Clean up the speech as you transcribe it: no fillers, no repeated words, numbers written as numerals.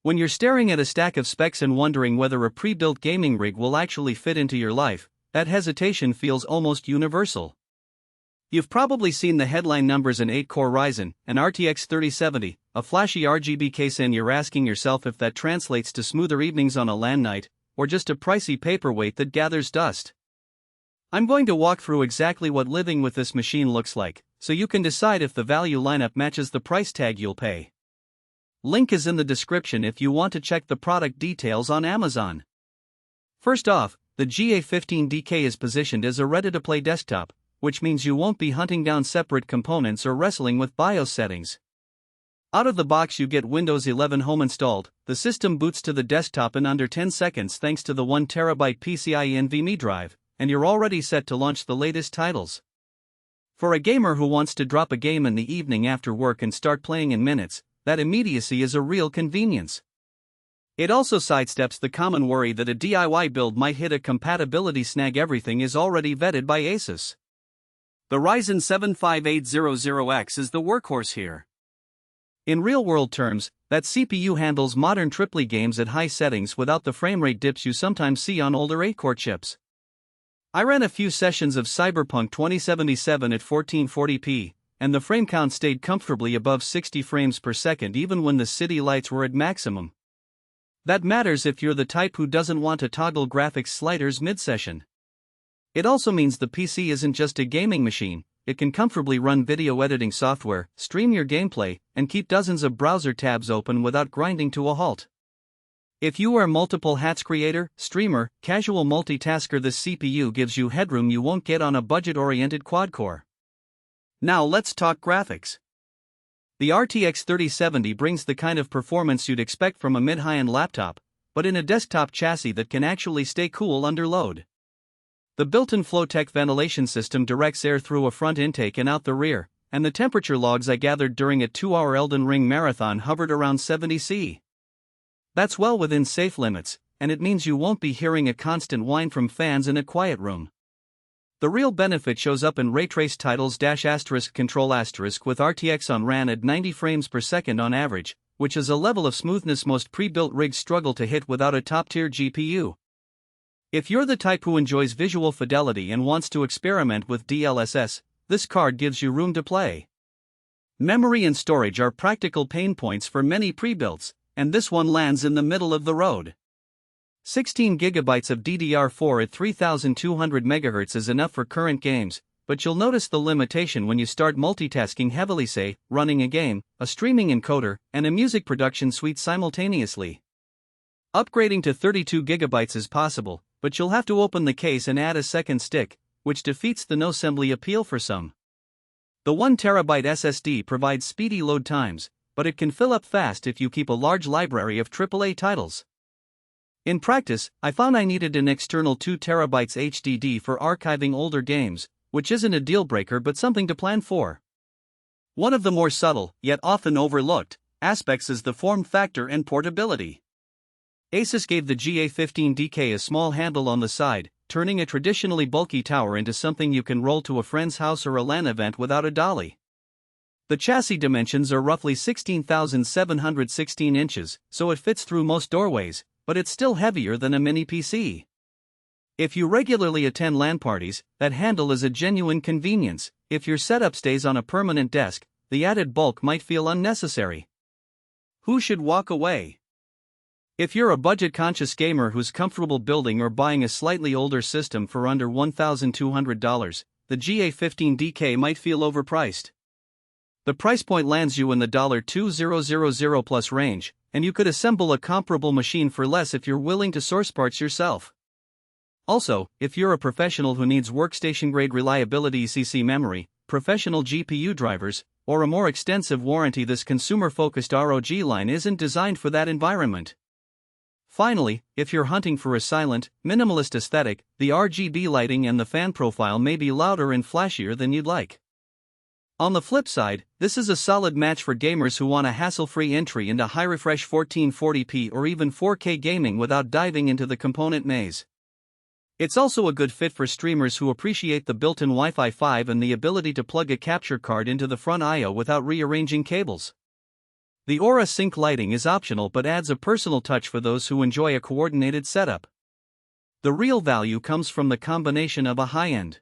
When you're staring at a stack of specs and wondering whether a pre-built gaming rig will actually fit into your life, that hesitation feels almost universal. You've probably seen the headline numbers: an 8-core Ryzen, an RTX 3070, a flashy RGB case, and you're asking yourself if that translates to smoother evenings on a LAN night, or just a pricey paperweight that gathers dust. I'm going to walk through exactly what living with this machine looks like, so you can decide if the value lineup matches the price tag you'll pay. Link is in the description if you want to check the product details on Amazon. First off, the GA15DK is positioned as a ready-to-play desktop, which means you won't be hunting down separate components or wrestling with BIOS settings. Out of the box you get Windows 11 Home installed. The system boots to the desktop in under 10 seconds thanks to the 1TB PCIe NVMe drive, and you're already set to launch the latest titles. For a gamer who wants to drop a game in the evening after work and start playing in minutes, that immediacy is a real convenience. It also sidesteps the common worry that a DIY build might hit a compatibility snag. Everything is already vetted by ASUS. The Ryzen 75800X is the workhorse here. In real-world terms, that CPU handles modern AAA games at high settings without the framerate dips you sometimes see on older 8-core chips. I ran a few sessions of Cyberpunk 2077 at 1440p, and the frame count stayed comfortably above 60 frames per second even when the city lights were at maximum. That matters if you're the type who doesn't want to toggle graphics sliders mid-session. It also means the PC isn't just a gaming machine. It can comfortably run video editing software, stream your gameplay, and keep dozens of browser tabs open without grinding to a halt. If you are a multiple hats creator, streamer, casual multitasker, this CPU gives you headroom you won't get on a budget-oriented quad-core. Now let's talk graphics. The RTX 3070 brings the kind of performance you'd expect from a mid-high-end laptop, but in a desktop chassis that can actually stay cool under load. The built-in Flowtech ventilation system directs air through a front intake and out the rear, and the temperature logs I gathered during a 2-hour Elden Ring marathon hovered around 70 C. That's well within safe limits, and it means you won't be hearing a constant whine from fans in a quiet room. The real benefit shows up in ray-traced titles **control* with RTX on RAM at 90 frames per second on average, which is a level of smoothness most pre-built rigs struggle to hit without a top-tier GPU. If you're the type who enjoys visual fidelity and wants to experiment with DLSS, this card gives you room to play. Memory and storage are practical pain points for many pre-builts, and this one lands in the middle of the road. 16 GB of DDR4 at 3200 MHz is enough for current games, but you'll notice the limitation when you start multitasking heavily, say, running a game, a streaming encoder, and a music production suite simultaneously. Upgrading to 32 GB is possible, but you'll have to open the case and add a second stick, which defeats the no-assembly appeal for some. The 1TB SSD provides speedy load times, but it can fill up fast if you keep a large library of AAA titles. In practice, I found I needed an external 2TB HDD for archiving older games, which isn't a deal-breaker but something to plan for. One of the more subtle, yet often overlooked, aspects is the form factor and portability. ASUS gave the GA15DK a small handle on the side, turning a traditionally bulky tower into something you can roll to a friend's house or a LAN event without a dolly. The chassis dimensions are roughly 16,716 inches, so it fits through most doorways, but it's still heavier than a mini PC. If you regularly attend LAN parties, that handle is a genuine convenience. If your setup stays on a permanent desk, the added bulk might feel unnecessary. Who should walk away? If you're a budget-conscious gamer who's comfortable building or buying a slightly older system for under $1,200, the GA15DK might feel overpriced. The price point lands you in the $2,000 plus range, and you could assemble a comparable machine for less if you're willing to source parts yourself. Also, if you're a professional who needs workstation-grade reliability ECC memory, professional GPU drivers, or a more extensive warranty, this consumer-focused ROG line isn't designed for that environment. Finally, if you're hunting for a silent, minimalist aesthetic, the RGB lighting and the fan profile may be louder and flashier than you'd like. On the flip side, this is a solid match for gamers who want a hassle-free entry into high-refresh 1440p or even 4K gaming without diving into the component maze. It's also a good fit for streamers who appreciate the built-in Wi-Fi 5 and the ability to plug a capture card into the front I/O without rearranging cables. The Aura Sync lighting is optional but adds a personal touch for those who enjoy a coordinated setup. The real value comes from the combination of a high-end